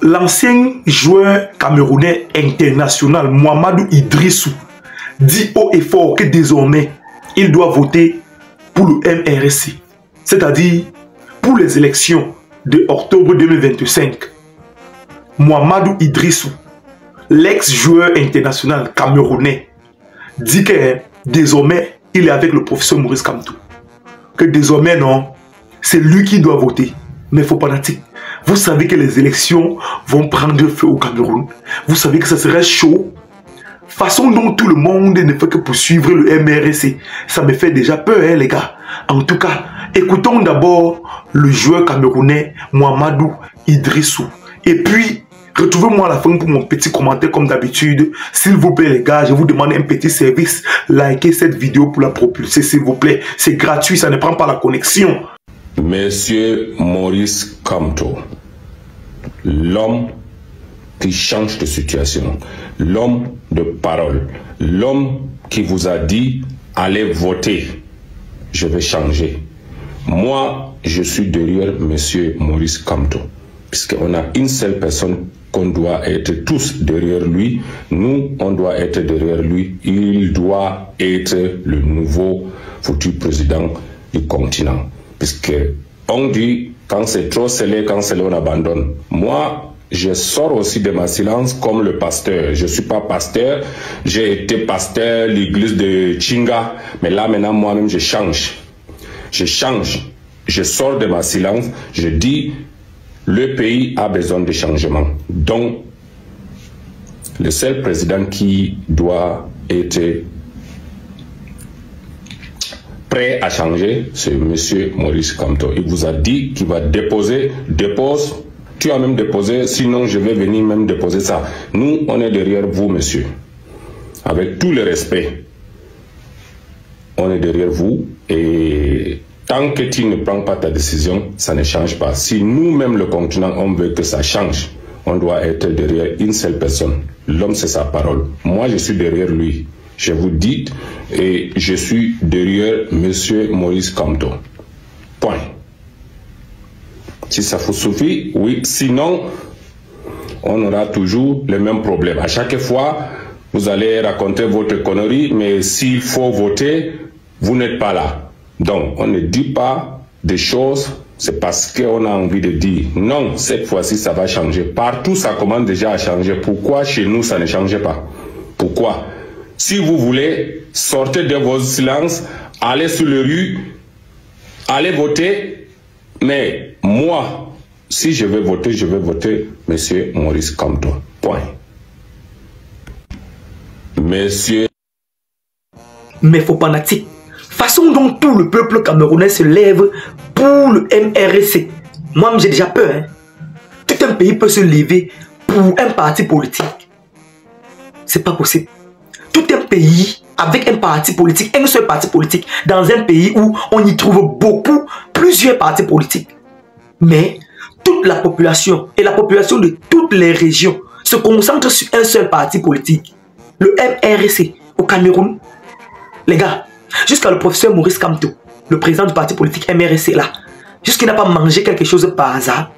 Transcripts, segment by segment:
L'ancien joueur camerounais international Mamadou Idrissou dit haut et fort que désormais, il doit voter pour le MRC, c'est-à-dire pour les élections de octobre 2025. Mamadou Idrissou, l'ex-joueur international camerounais, dit que désormais, il est avec le professeur Maurice Kamto. Que désormais, non, c'est lui qui doit voter. Mais faux fanatique, vous savez que les élections vont prendre feu au Cameroun. Vous savez que ça serait chaud. Façon dont tout le monde ne fait que poursuivre le MRC. Ça me fait déjà peur, hein, les gars. En tout cas, écoutons d'abord le joueur camerounais Mamadou Idrissou. Et puis, retrouvez-moi à la fin pour mon petit commentaire comme d'habitude. S'il vous plaît, les gars, je vous demande un petit service. Likez cette vidéo pour la propulser, s'il vous plaît. C'est gratuit, ça ne prend pas la connexion. Monsieur Maurice Kamto, l'homme qui change de situation, l'homme de parole, l'homme qui vous a dit allez voter, je vais changer. Moi, je suis derrière Monsieur Maurice Kamto, puisqu'on a une seule personne qu'on doit être tous derrière lui. Nous, on doit être derrière lui. Il doit être le nouveau futur président du continent. Puisque on dit, quand c'est trop scellé, on abandonne. Moi, je sors aussi de ma silence comme le pasteur. Je ne suis pas pasteur. J'ai été pasteur l'église de Chinga. Mais là, maintenant, moi-même, je change. Je change. Je sors de ma silence. Je dis, le pays a besoin de changement. Donc, le seul président qui doit être prêt à changer, c'est Monsieur Maurice Kamto. Il vous a dit qu'il va déposer, dépose, tu as même déposé, sinon je vais venir même déposer ça. Nous, on est derrière vous, monsieur. Avec tout le respect, on est derrière vous et tant que tu ne prends pas ta décision, ça ne change pas. Si nous-mêmes, le continent, on veut que ça change, on doit être derrière une seule personne. L'homme, c'est sa parole. Moi, je suis derrière lui. Je vous dis, et je suis derrière Monsieur Maurice Kamto. Point. Si ça vous suffit, oui. Sinon, on aura toujours le même problème. À chaque fois, vous allez raconter votre connerie, mais s'il faut voter, vous n'êtes pas là. Donc, on ne dit pas des choses, c'est parce qu'on a envie de dire. Non, cette fois-ci, ça va changer. Partout, ça commence déjà à changer. Pourquoi chez nous, ça ne change pas? Pourquoi? Si vous voulez, sortez de vos silences, allez sur les rues, allez voter. Mais moi, si je vais voter Monsieur Maurice Kamto. Point. Monsieur. Mais faux fanatique. Façon dont tout le peuple camerounais se lève pour le MRC. Moi, j'ai déjà peur. Hein. Tout un pays peut se lever pour un parti politique. C'est pas possible. Tout un pays avec un parti politique, un seul parti politique, dans un pays où on y trouve plusieurs partis politiques. Mais toute la population et la population de toutes les régions se concentrent sur un seul parti politique. Le MRC au Cameroun. Les gars, jusqu'à le professeur Maurice Kamto, le président du parti politique MRC là, jusqu'il n'a pas mangé quelque chose par hasard.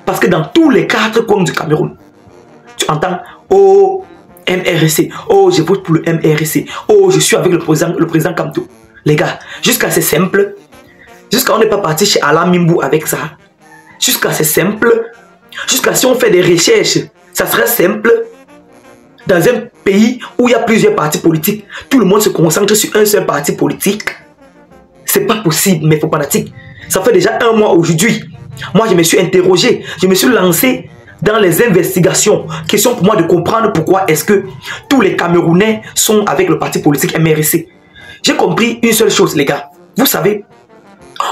Parce que dans tous les 4 coins du Cameroun, tu entends, oh, MRC, oh, je vote pour le MRC, oh, je suis avec le président Kamto. Les gars, jusqu'à c'est simple, jusqu'à on n'est pas parti chez Alain Mimbou avec ça, jusqu'à c'est simple, jusqu'à si on fait des recherches, ça serait simple. Dans un pays où il y a plusieurs partis politiques, tout le monde se concentre sur un seul parti politique. C'est pas possible, mais faut fanatique. Ça fait déjà 1 mois aujourd'hui. Moi, je me suis interrogé, je me suis lancé dans les investigations. Question pour moi de comprendre pourquoi est-ce que tous les Camerounais sont avec le parti politique MRC. J'ai compris une seule chose, les gars. Vous savez,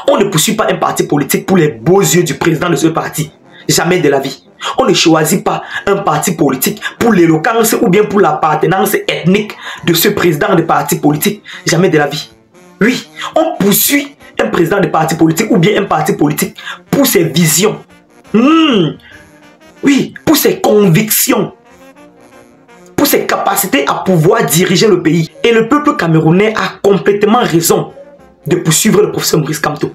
on ne poursuit pas un parti politique pour les beaux yeux du président de ce parti. Jamais de la vie. On ne choisit pas un parti politique pour l'éloquence ou bien pour l'appartenance ethnique de ce président de parti politique. Jamais de la vie. Oui, on poursuit un président de parti politique ou bien un parti politique pour ses visions. Oui, pour ses convictions. Pour ses capacités à pouvoir diriger le pays. Et le peuple camerounais a complètement raison de poursuivre le professeur Maurice Kamto.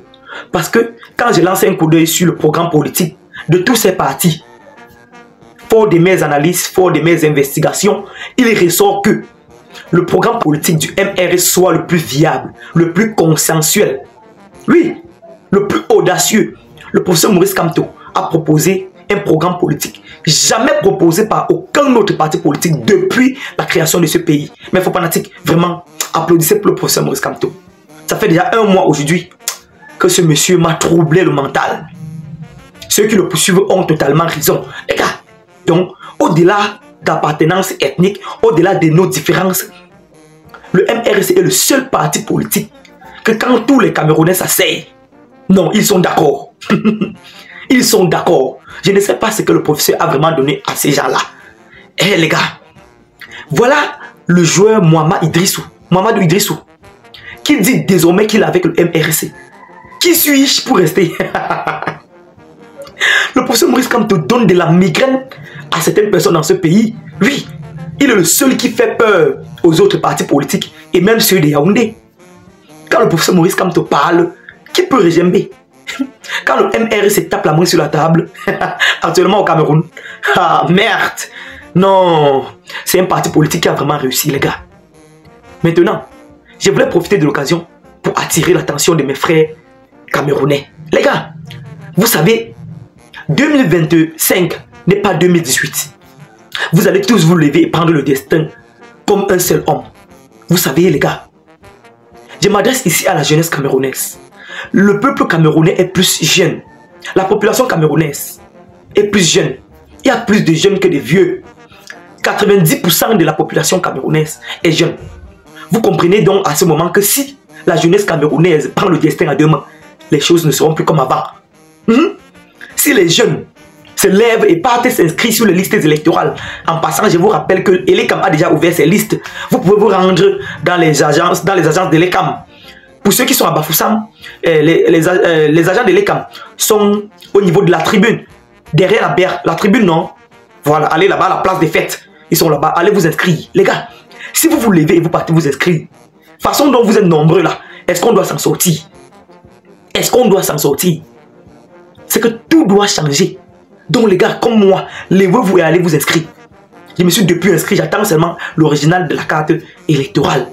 Parce que quand j'ai lancé un coup d'œil sur le programme politique de tous ces partis, fort de mes analyses, fort de mes investigations, il ressort que le programme politique du MRS soit le plus viable, le plus consensuel. Oui, le plus audacieux. Le professeur Maurice Kamto a proposé un programme politique jamais proposé par aucun autre parti politique depuis la création de ce pays. Mais Fopanatic, vraiment, applaudissez pour le professeur Maurice Kamto. Ça fait déjà 1 mois aujourd'hui que ce monsieur m'a troublé le mental. Ceux qui le poursuivent ont totalement raison. Les gars, donc, au-delà d'appartenance ethnique, au-delà de nos différences, le MRC est le seul parti politique que quand tous les Camerounais s'asseyent, non, ils sont d'accord. Ils sont d'accord. Je ne sais pas ce que le professeur a vraiment donné à ces gens-là. Eh les gars, voilà le joueur Mohamed Idrissou, qui dit désormais qu'il est avec le MRC. Qui suis-je pour rester? Le professeur Maurice Kamto donne de la migraine à certaines personnes dans ce pays. Oui, il est le seul qui fait peur aux autres partis politiques et même ceux de Yaoundé. Quand le professeur Maurice Kamto parle, qui peut régember? Quand le MRC tape la main sur la table, actuellement au Cameroun, ah merde, non, c'est un parti politique qui a vraiment réussi les gars. Maintenant, je voulais profiter de l'occasion pour attirer l'attention de mes frères camerounais. Les gars, vous savez, 2025 n'est pas 2018. Vous allez tous vous lever et prendre le destin comme un seul homme. Vous savez les gars, je m'adresse ici à la jeunesse camerounaise. Le peuple camerounais est plus jeune. La population camerounaise est plus jeune. Il y a plus de jeunes que de vieux. 90% de la population camerounaise est jeune. Vous comprenez donc à ce moment que si la jeunesse camerounaise prend le destin à 2 mains, les choses ne seront plus comme avant. Si les jeunes se lèvent et partent s'inscrire sur les listes électorales, en passant, je vous rappelle que l'ECAM a déjà ouvert ses listes. Vous pouvez vous rendre dans les agences de l'ECAM. Pour ceux qui sont à Bafoussam, les agents de l'ECAM sont au niveau de la tribune. Derrière la tribune, non. Voilà, allez là-bas à la place des fêtes. Ils sont là-bas, allez vous inscrire. Les gars, si vous vous levez et vous partez vous inscrire, façon dont vous êtes nombreux là, est-ce qu'on doit s'en sortir? Est-ce qu'on doit s'en sortir? C'est que tout doit changer. Donc les gars, comme moi, levez-vous et allez vous inscrire. Je me suis depuis inscrit, j'attends seulement l'original de la carte électorale.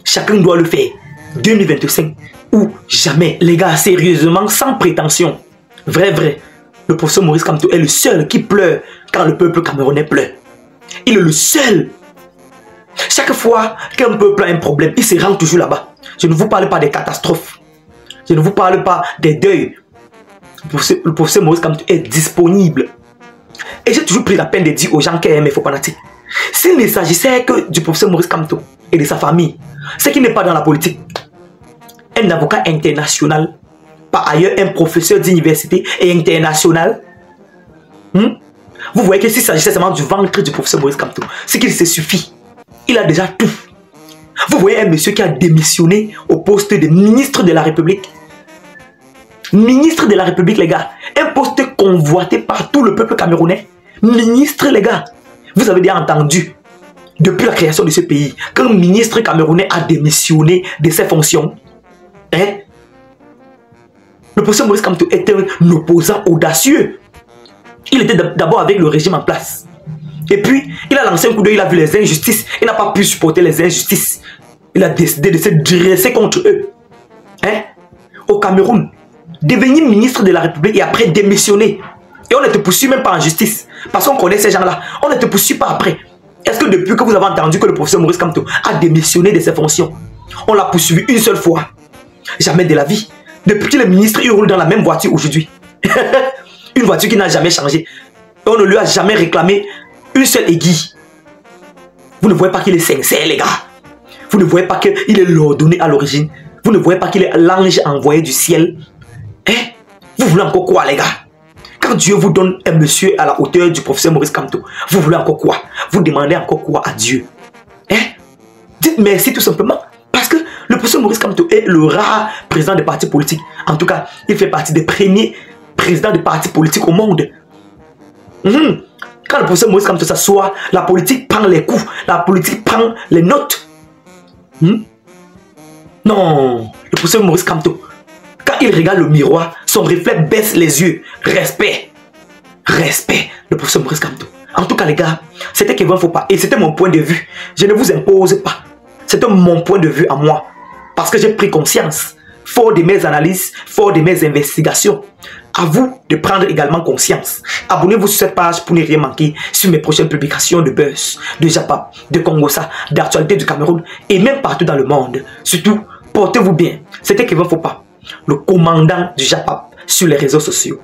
Chacun doit le faire. 2025 ou jamais. Les gars, sérieusement, sans prétention. Vrai. Le professeur Maurice Kamto est le seul qui pleure quand le peuple camerounais pleure. Il est le seul. Chaque fois qu'un peuple a un problème, il se rend toujours là-bas. Je ne vous parle pas des catastrophes. Je ne vous parle pas des deuils. Le professeur Maurice Kamto est disponible. Et j'ai toujours pris la peine de dire aux gens qui aiment Fopanatic. S'il ne s'agissait que du professeur Maurice Kamto et de sa famille, ce qui n'est pas dans la politique, un avocat international, par ailleurs un professeur d'université et international, vous voyez que s'il s'agissait seulement du ventre du professeur Maurice Kamto, c'est qu'il se suffit. Il a déjà tout. Vous voyez un monsieur qui a démissionné au poste de ministre de la République. Ministre de la République, les gars. Un poste convoité par tout le peuple camerounais. Ministre, les gars. Vous avez déjà entendu, depuis la création de ce pays, qu'un ministre camerounais a démissionné de ses fonctions. Hein? Le professeur Maurice Kamto est un opposant audacieux. Il était d'abord avec le régime en place. Et puis, il a lancé un coup d'œil, il a vu les injustices. Il n'a pas pu supporter les injustices. Il a décidé de se dresser contre eux. Hein? Au Cameroun, devenir ministre de la République et après démissionner. Et on ne te poursuit même pas en justice. Parce qu'on connaît ces gens-là. On ne te poursuit pas après. Est-ce que depuis que vous avez entendu que le professeur Maurice Kamto a démissionné de ses fonctions, on l'a poursuivi une seule fois? Jamais de la vie. Depuis que le ministre, il roule dans la même voiture aujourd'hui. Une voiture qui n'a jamais changé. Et on ne lui a jamais réclamé une seule aiguille. Vous ne voyez pas qu'il est sincère, les gars. Vous ne voyez pas qu'il est l'ordonné à l'origine. Vous ne voyez pas qu'il est l'ange envoyé du ciel. Hein? Vous voulez encore quoi, les gars? Quand Dieu vous donne un monsieur à la hauteur du professeur Maurice Kamto, vous voulez encore quoi? Vous demandez encore quoi à Dieu? Hein? Dites merci tout simplement. Parce que le professeur Maurice Kamto est le rare président des partis politiques. En tout cas, il fait partie des premiers présidents des partis politiques au monde. Quand le professeur Maurice Kamto s'assoit, la politique prend les coups, la politique prend les notes. Non, le professeur Maurice Kamto, quand il regarde le miroir, son réflexe baisse les yeux. Respect. Respect, le professeur Maurice Kamto. En tout cas, les gars, c'était Kevin Fopa et c'était mon point de vue. Je ne vous impose pas. C'était mon point de vue à moi. Parce que j'ai pris conscience, fort de mes analyses, fort de mes investigations. À vous de prendre également conscience. Abonnez-vous sur cette page pour ne rien manquer sur mes prochaines publications de buzz, de Japap, de Congossa, d'actualité du Cameroun et même partout dans le monde. Surtout, portez-vous bien. C'était Kevin Fopa, le commandant du Japap sur les réseaux sociaux.